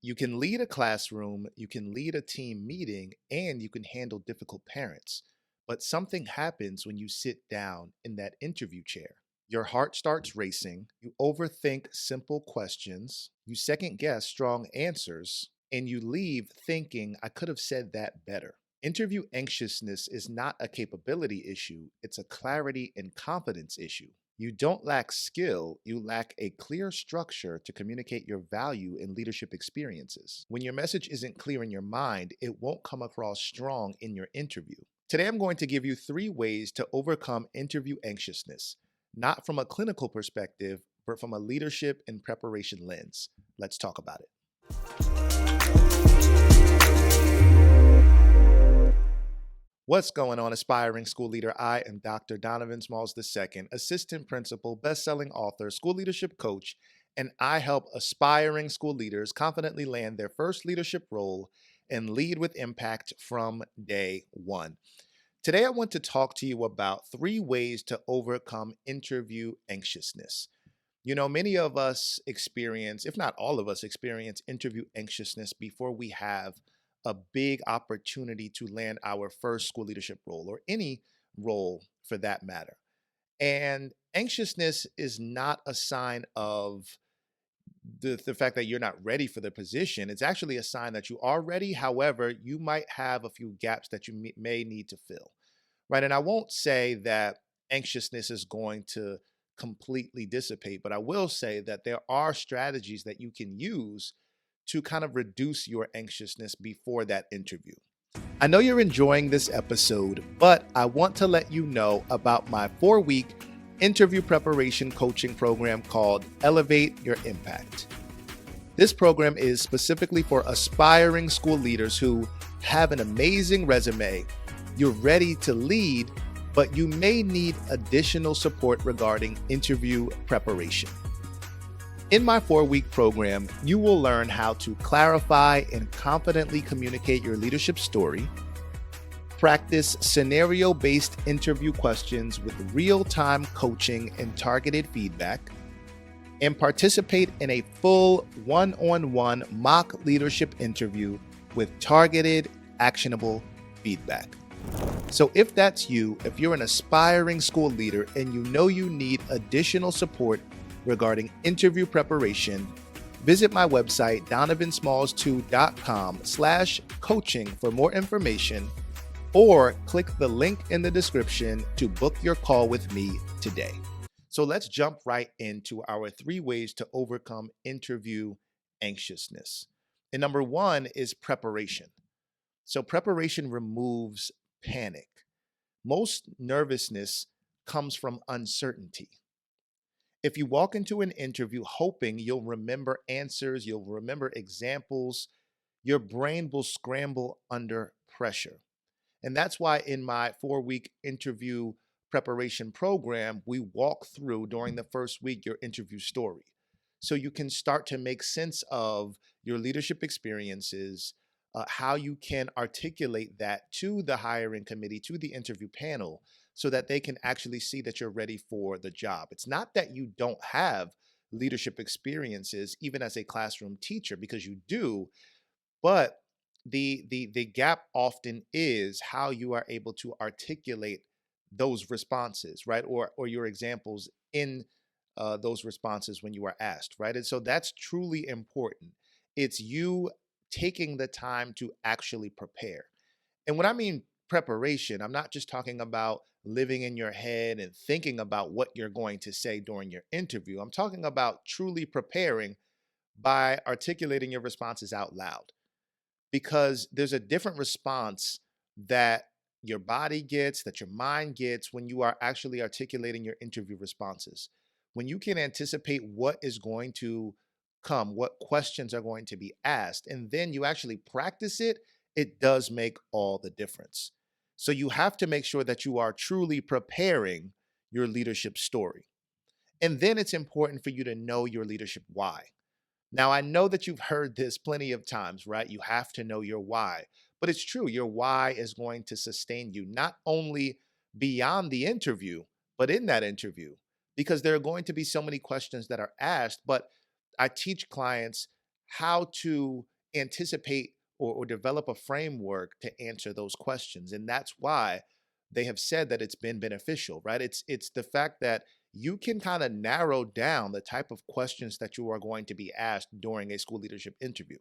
You can lead a classroom, you can lead a team meeting, and you can handle difficult parents. But something happens when you sit down in that interview chair. Your heart starts racing, you overthink simple questions, you second guess strong answers, and you leave thinking, I could have said that better. Interview anxiousness is not a capability issue, it's a clarity and confidence issue. You don't lack skill, you lack a clear structure to communicate your value in leadership experiences. When your message isn't clear in your mind, it won't come across strong in your interview. Today, I'm going to give you 3 ways to overcome interview anxiousness, not from a clinical perspective, but from a leadership and preparation lens. Let's talk about it. What's going on, aspiring school leader? I am Dr. Donovan Smalls II, assistant principal, best-selling author, school leadership coach, and I help aspiring school leaders confidently land their first leadership role and lead with impact from day one. Today, I want to talk to you about 3 ways to overcome interview anxiousness. You know, many of us experience, if not all of us, experience interview anxiousness before we have a big opportunity to land our first school leadership role or any role for that matter. And anxiousness is not a sign of the fact that you're not ready for the position. It's actually a sign that you are ready. However, you might have a few gaps that you may need to fill, right? And I won't say that anxiousness is going to completely dissipate, but I will say that there are strategies that you can use to kind of reduce your anxiousness before that interview. I know you're enjoying this episode, but I want to let you know about my 4-week interview preparation coaching program called Elevate Your Impact. This program is specifically for aspiring school leaders who have an amazing resume. You're ready to lead, but you may need additional support regarding interview preparation. In my 4-week program, you will learn how to clarify and confidently communicate your leadership story, practice scenario-based interview questions with real-time coaching and targeted feedback, and participate in a full one-on-one mock leadership interview with targeted, actionable feedback. So if that's you, if you're an aspiring school leader and you know you need additional support regarding interview preparation, visit my website, donovansmalls2.com/coaching for more information, or click the link in the description to book your call with me today. So let's jump right into our 3 ways to overcome interview anxiousness. And number 1 is preparation. So preparation removes panic. Most nervousness comes from uncertainty. If you walk into an interview hoping you'll remember answers, you'll remember examples, your brain will scramble under pressure. And that's why in my 4-week interview preparation program, we walk through during the first week your interview story. So you can start to make sense of your leadership experiences, how you can articulate that to the hiring committee, to the interview panel, so that they can actually see that you're ready for the job. It's not that you don't have leadership experiences, even as a classroom teacher, because you do, but the gap often is how you are able to articulate those responses, right? Or your examples in those responses when you are asked, right? And so that's truly important. It's you taking the time to actually prepare. And when I mean preparation, I'm not just talking about living in your head and thinking about what you're going to say during your interview. I'm talking about truly preparing by articulating your responses out loud, because there's a different response that your body gets, that your mind gets when you are actually articulating your interview responses. When you can anticipate what is going to come, what questions are going to be asked, and then you actually practice it, it does make all the difference. So you have to make sure that you are truly preparing your leadership story. And then it's important for you to know your leadership why. Now, I know that you've heard this plenty of times, right? You have to know your why, but it's true. Your why is going to sustain you, not only beyond the interview, but in that interview, because there are going to be so many questions that are asked. But I teach clients how to anticipate or develop a framework to answer those questions. And that's why they have said that it's been beneficial, right? It's the fact that you can kind of narrow down the type of questions that you are going to be asked during a school leadership interview,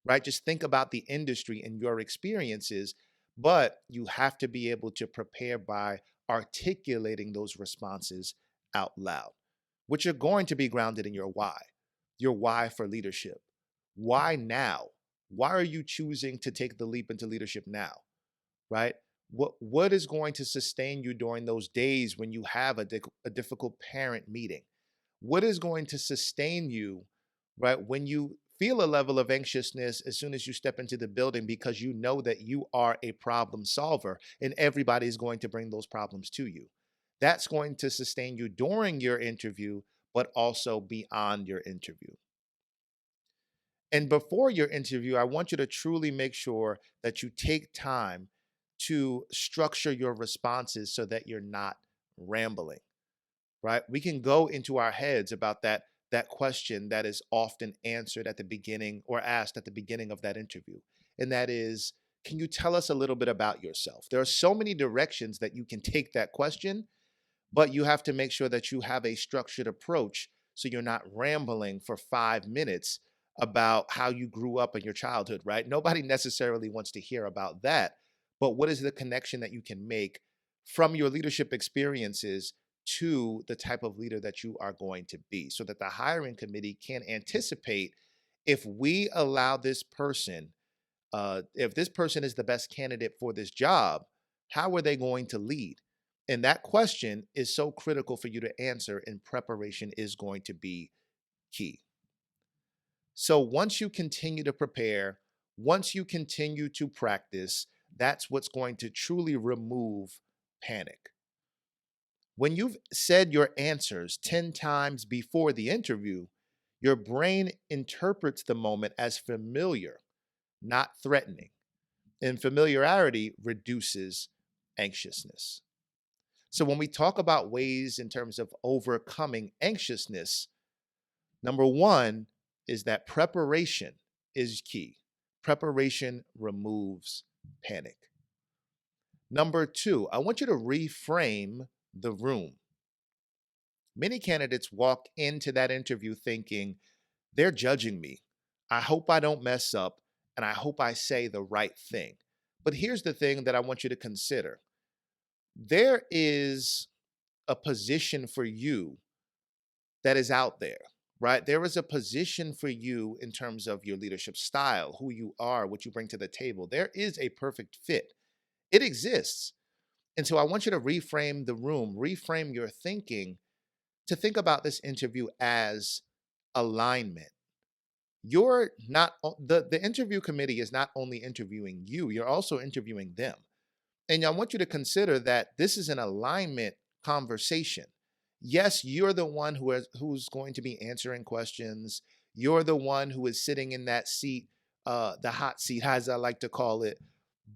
right? Just think about the industry and your experiences, but you have to be able to prepare by articulating those responses out loud, which are going to be grounded in your why for leadership. Why now? Why are you choosing to take the leap into leadership now? Right? What is going to sustain you during those days when you have a difficult parent meeting? What is going to sustain you, right, when you feel a level of anxiousness as soon as you step into the building because you know that you are a problem solver and everybody is going to bring those problems to you? That's going to sustain you during your interview, but also beyond your interview. And before your interview, I want you to truly make sure that you take time to structure your responses so that you're not rambling, right? We can go into our heads about that question that is often answered at the beginning or asked at the beginning of that interview. And that is, can you tell us a little bit about yourself? There are so many directions that you can take that question, but you have to make sure that you have a structured approach so you're not rambling for 5 minutes about how you grew up in your childhood, right? Nobody necessarily wants to hear about that. But what is the connection that you can make from your leadership experiences to the type of leader that you are going to be so that the hiring committee can anticipate if we allow this person, if this person is the best candidate for this job, how are they going to lead? And that question is so critical for you to answer, and preparation is going to be key. So once you continue to prepare, once you continue to practice, that's what's going to truly remove panic. When you've said your answers 10 times before the interview, your brain interprets the moment as familiar, not threatening. And familiarity reduces anxiousness. So when we talk about ways in terms of overcoming anxiousness, number one is that preparation is key. Preparation removes panic. Number two, I want you to reframe the room. Many candidates walk into that interview thinking, they're judging me. I hope I don't mess up, and I hope I say the right thing. But here's the thing that I want you to consider. There is a position for you that is out there, right? There is a position for you in terms of your leadership style, who you are, what you bring to the table. There is a perfect fit. It exists. And so I want you to reframe the room, reframe your thinking to think about this interview as alignment. You're not the interview committee is not only interviewing you, you're also interviewing them. And I want you to consider that this is an alignment conversation. Yes, you're the one who's going to be answering questions. You're the one who is sitting in that seat, the hot seat, as I like to call it.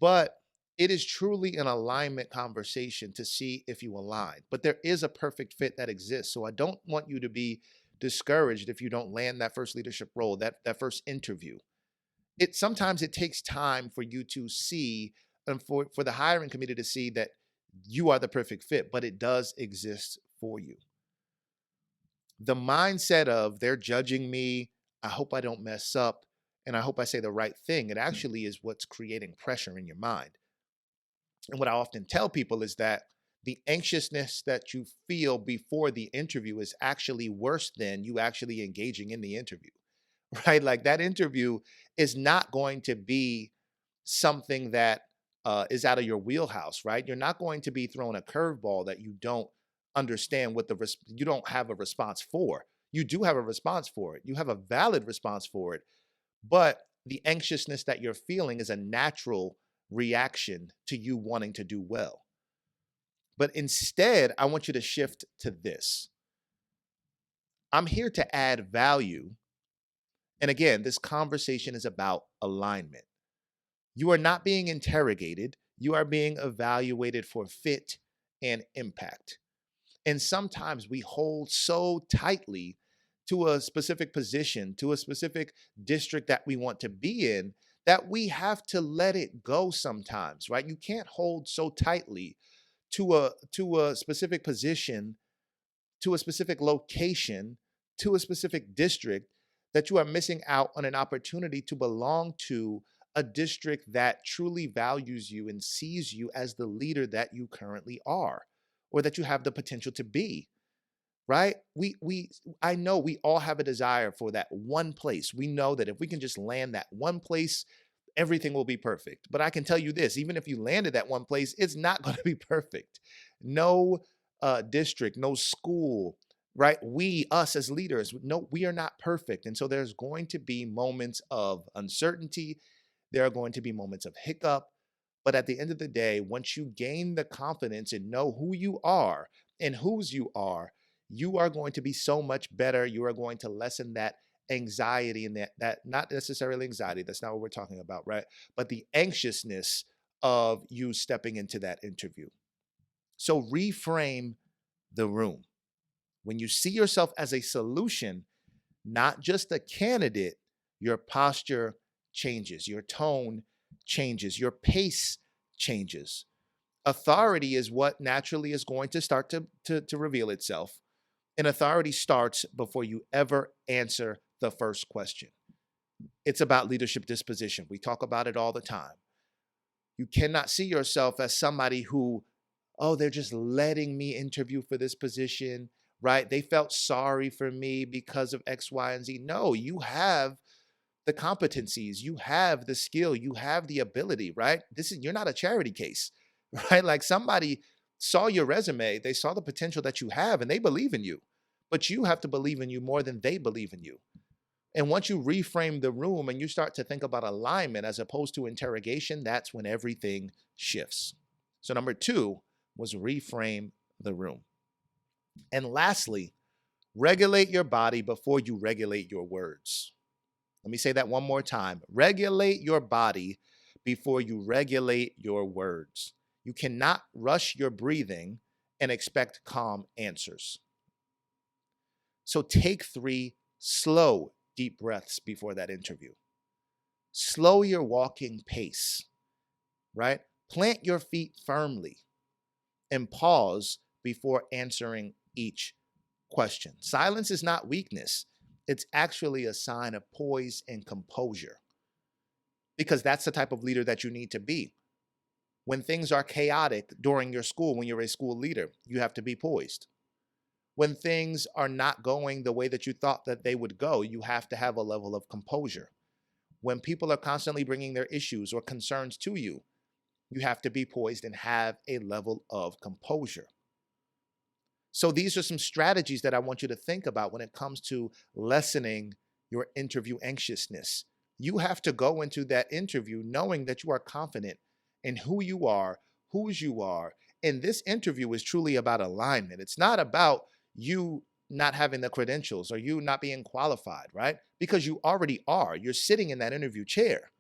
But it is truly an alignment conversation to see if you align. But there is a perfect fit that exists. So I don't want you to be discouraged if you don't land that first leadership role, that first interview. Sometimes it takes time for you to see and for the hiring committee to see that you are the perfect fit, but it does exist for you. The mindset of they're judging me, I hope I don't mess up, and I hope I say the right thing, it actually is what's creating pressure in your mind. And what I often tell people is that the anxiousness that you feel before the interview is actually worse than you actually engaging in the interview, right? Like that interview is not going to be something that is out of your wheelhouse, right? You're not going to be thrown a curveball that you don't understand you don't have a response for. You do have a response for it. You have a valid response for it, but the anxiousness that you're feeling is a natural reaction to you wanting to do well. But instead, I want you to shift to this. I'm here to add value. And again, this conversation is about alignment. You are not being interrogated. You are being evaluated for fit and impact. And sometimes we hold so tightly to a specific position, to a specific district that we want to be in, that we have to let it go sometimes, right? You can't hold so tightly to a specific position, to a specific location, to a specific district, that you are missing out on an opportunity to belong to a district that truly values you and sees you as the leader that you currently are, or that you have the potential to be, right? I know we all have a desire for that one place. We know that if we can just land that one place, everything will be perfect. But I can tell you this, even if you landed that one place, it's not going to be perfect. No district, no school, right? Us as leaders, no, we are not perfect. And so there's going to be moments of uncertainty. There are going to be moments of hiccup. But at the end of the day, once you gain the confidence and know who you are and whose you are going to be so much better. You are going to lessen that anxiety and that not necessarily anxiety. That's not what we're talking about, right? But the anxiousness of you stepping into that interview. So reframe the room. When you see yourself as a solution, not just a candidate, your posture changes, your tone changes, your pace changes. Authority is what naturally is going to start to reveal itself. And authority starts before you ever answer the first question. It's about leadership disposition. We talk about it all the time. You cannot see yourself as somebody who, oh, they're just letting me interview for this position, right? They felt sorry for me because of X, Y, and Z. No, you have the competencies, you have the skill, you have the ability, right? You're not a charity case, right? Like somebody saw your resume, they saw the potential that you have, and they believe in you. But you have to believe in you more than they believe in you. And once you reframe the room and you start to think about alignment as opposed to interrogation, that's when everything shifts. So number 2 was reframe the room. And lastly, regulate your body before you regulate your words. Let me say that one more time. Regulate your body before you regulate your words. You cannot rush your breathing and expect calm answers. So take 3 slow, deep breaths before that interview. Slow your walking pace, right? Plant your feet firmly and pause before answering each question. Silence is not weakness. It's actually a sign of poise and composure, because that's the type of leader that you need to be. When things are chaotic during your school, when you're a school leader, you have to be poised. When things are not going the way that you thought that they would go, you have to have a level of composure. When people are constantly bringing their issues or concerns to you, you have to be poised and have a level of composure. So these are some strategies that I want you to think about when it comes to lessening your interview anxiousness. You have to go into that interview knowing that you are confident in who you are, whose you are. And this interview is truly about alignment. It's not about you not having the credentials or you not being qualified, right? Because you already are. You're sitting in that interview chair.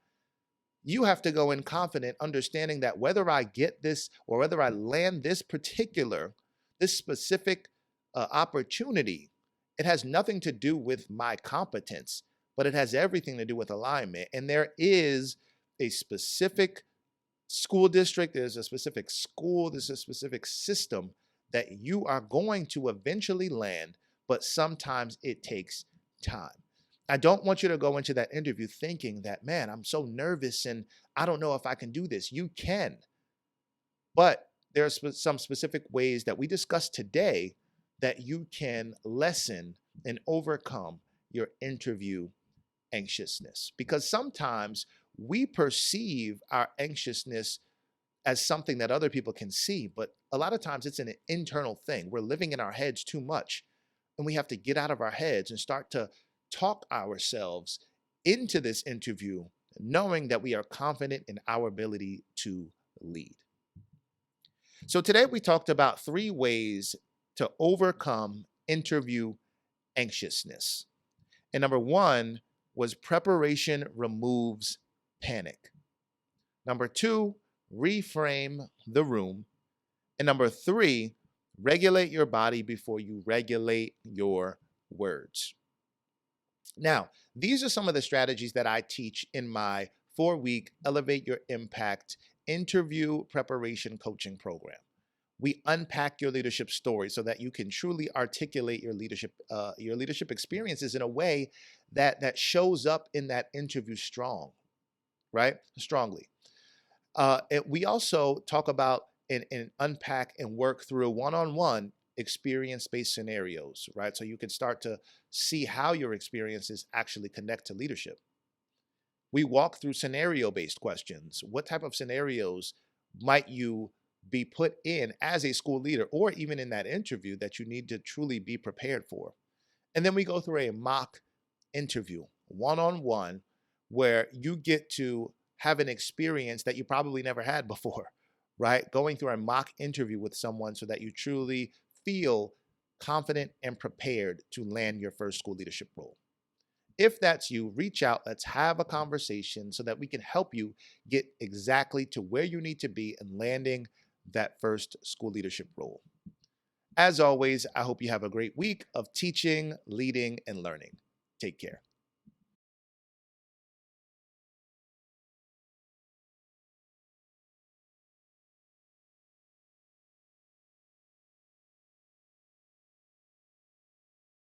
You have to go in confident, understanding that whether I get this or whether I land this specific opportunity, it has nothing to do with my competence, but it has everything to do with alignment. And there is a specific school district, there's a specific school, there's a specific system that you are going to eventually land, but sometimes it takes time. I don't want you to go into that interview thinking that, man, I'm so nervous and I don't know if I can do this. You can. But there are some specific ways that we discussed today that you can lessen and overcome your interview anxiousness. Because sometimes we perceive our anxiousness as something that other people can see, but a lot of times it's an internal thing. We're living in our heads too much, and we have to get out of our heads and start to talk ourselves into this interview, knowing that we are confident in our ability to lead. So today we talked about 3 ways to overcome interview anxiousness. And number 1 was preparation removes panic. Number 2, reframe the room. And number 3, regulate your body before you regulate your words. Now, these are some of the strategies that I teach in my 4-week Elevate Your Impact interview preparation coaching program. We unpack your leadership story so that you can truly articulate your leadership experiences in a way that shows up in that interview right? Strongly. We also talk about and unpack and work through one-on-one experience-based scenarios, right? So you can start to see how your experiences actually connect to leadership. We walk through scenario-based questions. What type of scenarios might you be put in as a school leader or even in that interview that you need to truly be prepared for? And then we go through a mock interview, one-on-one, where you get to have an experience that you probably never had before, right? Going through a mock interview with someone so that you truly feel confident and prepared to land your first school leadership role. If that's you, reach out. Let's have a conversation so that we can help you get exactly to where you need to be in landing that first school leadership role. As always, I hope you have a great week of teaching, leading, and learning. Take care.